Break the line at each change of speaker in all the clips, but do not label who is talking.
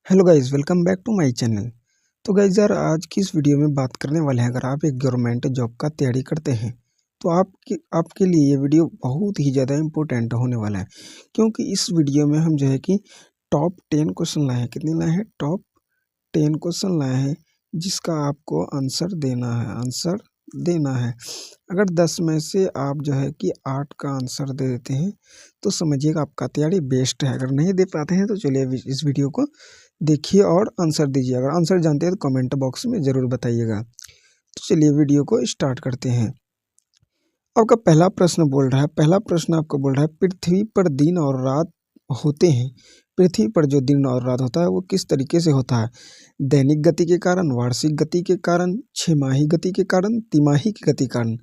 Hello guys, welcome back to my channel. तो guys यार, आज की इस वीडियो में बात करने वाले हैं, अगर आप एक गवर्नमेंट जॉब का तैयारी करते हैं तो आपके आपके लिए ये वीडियो बहुत ही ज़्यादा इम्पोर्टेंट होने वाला है। क्योंकि इस वीडियो में हम जो है कि टॉप 10 क्वेश्चन लाए हैं। कितने लाए हैं? टॉप 10 क्वेश्चन लाए हैं, जिसका आपको आंसर देना है। अगर 10 में से आप जो है कि 8 का आंसर दे देते हैं तो समझिएगा आपका तैयारी बेस्ट है। अगर नहीं दे पाते हैं तो चलिए इस वीडियो को देखिए और आंसर दीजिए। अगर आंसर जानते हैं तो कमेंट बॉक्स में ज़रूर बताइएगा। तो चलिए वीडियो को स्टार्ट करते हैं। आपका पहला प्रश्न बोल रहा है, पहला प्रश्न आपको बोल रहा है, पृथ्वी पर दिन और रात होते हैं। पृथ्वी पर जो दिन और रात होता है वो किस तरीके से होता है? दैनिक गति के कारण, वार्षिक गति के कारण, छमाही गति के कारण, तिमाही की गति के कारण।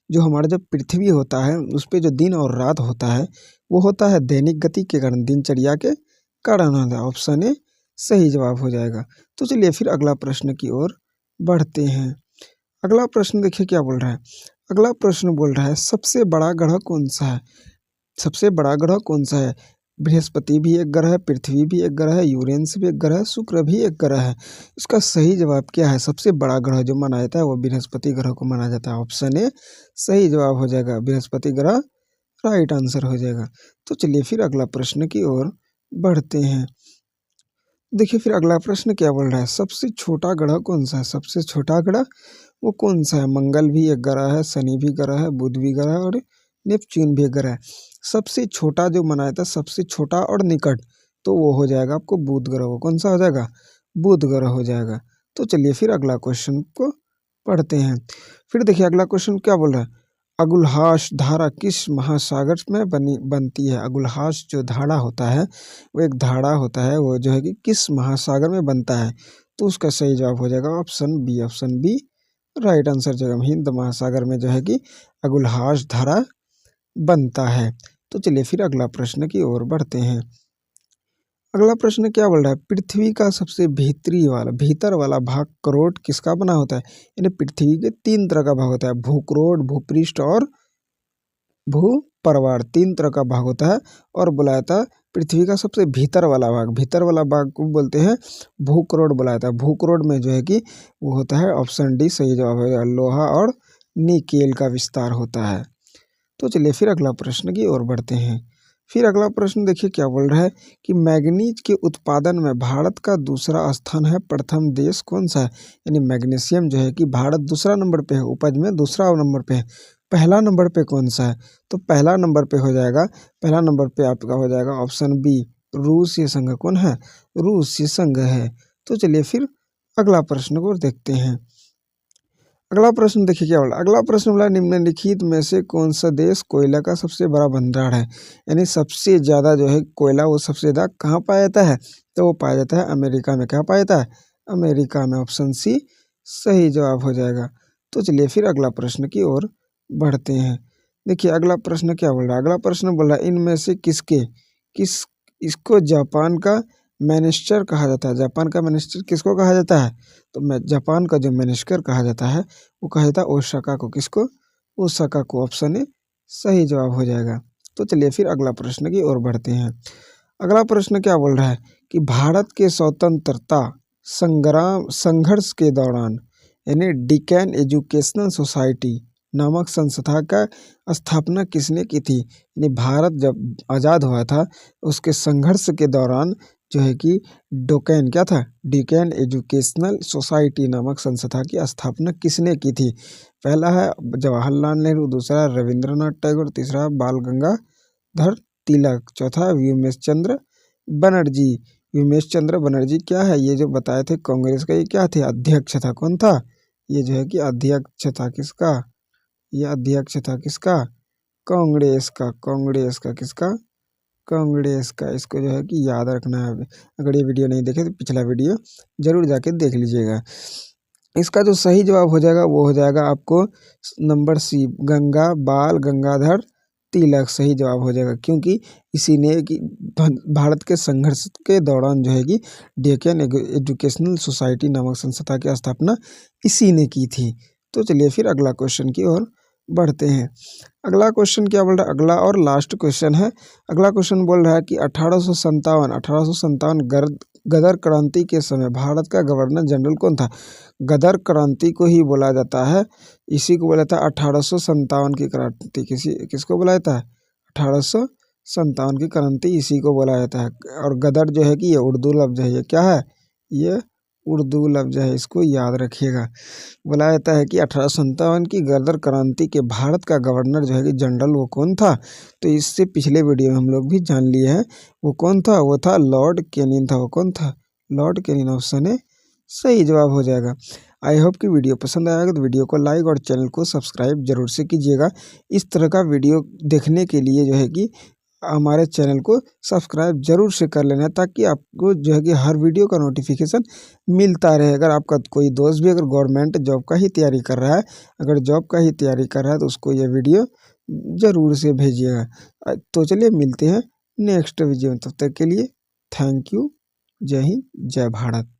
जो हमारा जो पृथ्वी होता है उस पे जो दिन और रात होता है वो होता है दैनिक गति के कारण, दिनचर्या के कारण होता है। ऑप्शन ए सही जवाब हो जाएगा। तो चलिए फिर अगला प्रश्न की ओर बढ़ते हैं। अगला प्रश्न देखिए क्या बोल रहा है। अगला प्रश्न बोल रहा है, सबसे बड़ा ग्रह कौन सा है? सबसे बड़ा ग्रह कौन सा है? बृहस्पति भी एक ग्रह है, पृथ्वी भी एक ग्रह है, यूरेनस भी एक ग्रह है, शुक्र भी एक ग्रह है। इसका सही जवाब क्या है? सबसे बड़ा ग्रह जो माना जाता है वो बृहस्पति ग्रह को माना जाता है। ऑप्शन ए सही जवाब हो जाएगा, बृहस्पति ग्रह राइट आंसर हो जाएगा। तो चलिए फिर अगला प्रश्न की ओर बढ़ते हैं। देखिए फिर अगला प्रश्न क्या बोल रहा है, सबसे छोटा ग्रह कौन सा है? सबसे छोटा ग्रह वो कौन सा है? मंगल भी एक ग्रह है, शनि भी ग्रह है, बुध भी ग्रह है और नेपच्यून भी एक ग्रह है। सबसे छोटा जो माना जाता है, सबसे छोटा और निकट, तो वो हो जाएगा आपको बुध ग्रह। वो कौन सा हो जाएगा? बुध ग्रह हो जाएगा। तो चलिए फिर अगला क्वेश्चन को पढ़ते हैं। फिर देखिए अगला क्वेश्चन क्या बोल रहा है, अगुलहास धारा किस महासागर में बनती है? अगुलहास जो धारा होता है वो एक धारा होता है, वो जो है कि किस महासागर में बनता है? तो उसका सही जवाब हो जाएगा option B. Option B right answer जगह हिंद महासागर में जो है कि अगुलहास धारा बनता है। तो चलिए फिर अगला प्रश्न की ओर बढ़ते हैं। अगला प्रश्न क्या बोल रहा है, पृथ्वी का सबसे भीतर वाला भाग करोड़ किसका बना होता है? यानी पृथ्वी के 3 तरह का भाग होता है, भूकरोड़, भूपृष्ठ और भूपरवार। 3 तरह का भाग होता है और बुलाया था पृथ्वी का सबसे भीतर वाला भाग को बोलते हैं भूकरोड़ बुलाया था। भूकरोड़ में जो है कि वो होता है ऑप्शन डी सही जवाब है, लोहा और निकेल का विस्तार होता है। तो चलिए फिर अगला प्रश्न की ओर बढ़ते हैं। फिर अगला प्रश्न देखिए क्या बोल रहा है कि मैग्नीज के उत्पादन में भारत का दूसरा स्थान है, प्रथम देश कौन सा है? यानी मैग्नीशियम जो है कि भारत दूसरा नंबर पे है, उपज में दूसरा नंबर पे है। पहला नंबर पे कौन सा है? तो पहला नंबर पे हो जाएगा, पहला नंबर पे आपका हो जाएगा ऑप्शन बी, रूसी संघ। कौन है? रूसी संघ है। तो चलिए फिर अगला प्रश्न को देखते हैं। अगला प्रश्न देखिए क्या बोला। अगला प्रश्न बोला, निम्नलिखित में से कौन सा देश कोयला का सबसे बड़ा भंडार है? यानी सबसे ज़्यादा जो है कोयला वो सबसे ज़्यादा कहाँ पाया जाता है? तो वो पाया जाता है अमेरिका में। क्या पाया जाता है? अमेरिका में। ऑप्शन सी सही जवाब हो जाएगा। तो चलिए फिर अगला प्रश्न की ओर बढ़ते हैं। देखिए अगला प्रश्न क्या बोल रहा है। अगला प्रश्न बोल रहा है, इनमें से किस इसको जापान का मैनिस्टर कहा जाता है? जापान का मैनिस्टर किसको कहा जाता है? तो मैं जापान का जो मैनिस्टर कहा जाता है वो कहा जाता है ओसाका को। किसको? ओसाका को। ऑप्शन ए सही जवाब हो जाएगा। तो चलिए फिर अगला प्रश्न की ओर बढ़ते हैं। अगला प्रश्न क्या बोल रहा है कि भारत के स्वतंत्रता संघर्ष के दौरान यानी डिकैन एजुकेशनल सोसाइटी नामक संस्था का स्थापना किसने की थी? यानी भारत जब आज़ाद हुआ था उसके संघर्ष के दौरान जो है कि डोकैन क्या था? डिकैन एजुकेशनल सोसाइटी नामक संस्था की स्थापना किसने की थी? पहला है जवाहरलाल नेहरू, दूसरा रविंद्रनाथ टैगोर, तीसरा बाल गंगाधर तिलक, चौथा व्योमेश चंद्र बनर्जी। व्योमेश चंद्र बनर्जी क्या है? ये जो बताए थे कांग्रेस का, ये क्या थे? अध्यक्ष था। कौन था? ये जो है कि अध्यक्ष था किसका? ये अध्यक्ष था किसका? कांग्रेस का। कांग्रेस का किसका? कांग्रेस का। इसको जो है कि याद रखना है। अगर ये वीडियो नहीं देखे तो पिछला वीडियो जरूर जाके देख लीजिएगा। इसका जो सही जवाब हो जाएगा वो हो जाएगा आपको नंबर सी, गंगा बाल गंगाधर तिलक सही जवाब हो जाएगा। क्योंकि इसी ने कि भारत के संघर्ष के दौरान जो है कि डेक्कन एजुकेशनल सोसाइटी नामक संस्था की स्थापना इसी ने की थी। तो चलिए फिर अगला क्वेश्चन की ओर बढ़ते हैं। अगला क्वेश्चन क्या बोल रहा है, अगला और लास्ट क्वेश्चन है। अगला क्वेश्चन बोल रहा है कि 1857 गदर क्रांति के समय भारत का गवर्नर जनरल कौन था। गदर क्रांति को ही बोला जाता है, इसी को बोला था 1857 की क्रांति। किसको बोला जाता है, 1857 की क्रांति इसी को बोला जाता है। और गदर जो है कि ये उर्दू लफ्ज है, ये क्या है, ये उर्दू लफ्ज है, इसको याद रखिएगा। बोला जाता है कि 1857 की गदर क्रांति के भारत का गवर्नर जो है कि जनरल वो कौन था। तो इससे पिछले वीडियो में हम लोग भी जान लिए हैं वो कौन था, वो था लॉर्ड कैनिंग था। वो कौन था, लॉर्ड कैनिंग। ऑप्शन है सही जवाब हो जाएगा। आई होप कि वीडियो पसंद आएगा तो वीडियो को लाइक और चैनल को सब्सक्राइब जरूर से कीजिएगा। इस तरह का वीडियो देखने के लिए जो है कि हमारे चैनल को सब्सक्राइब जरूर से कर लेना, ताकि आपको जो है कि हर वीडियो का नोटिफिकेशन मिलता रहे। अगर आपका कोई दोस्त भी अगर गवर्नमेंट जॉब का ही तैयारी कर रहा है, अगर जॉब का ही तैयारी कर रहा है, तो उसको ये वीडियो ज़रूर से भेजिएगा। तो चलिए मिलते हैं नेक्स्ट वीडियो में, तब तक के लिए थैंक यू। जय हिंद, जय भारत।